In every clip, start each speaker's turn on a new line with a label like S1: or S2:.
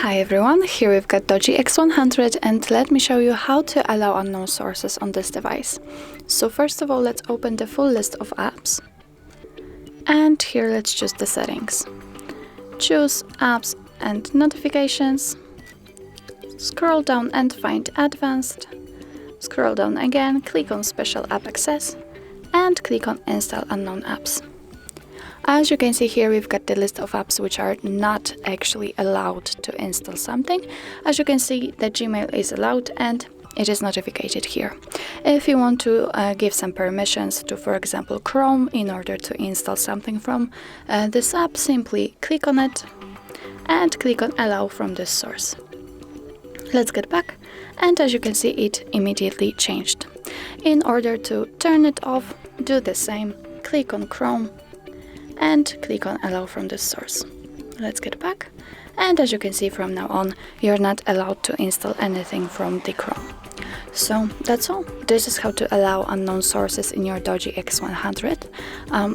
S1: Hi everyone, here we've got DOOGEE X100 and let me show you how to allow unknown sources on this device. So first of all, let's open the full list of apps. And here let's choose the settings. Choose apps and notifications. Scroll down and find advanced. Scroll down again, click on special app access and click on install unknown apps. As you can see here, we've got the list of apps which are not actually allowed to install something. As you can see, the Gmail is allowed and it is notified here. If you want to give some permissions to, for example, Chrome in order to install something from this app, simply click on it and click on allow from this source. Let's get back, and as you can see, it immediately changed. In order to turn it off, do the same, click on Chrome and click on allow from this source. Let's get back, and as you can see, from now on you're not allowed to install anything from the Chrome. So that's all. This is how to allow unknown sources in your DOOGEE X100.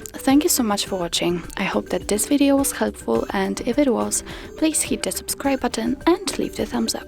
S1: Thank you so much for watching. I hope that this video was helpful, and if it was, please hit the subscribe button and leave the thumbs up.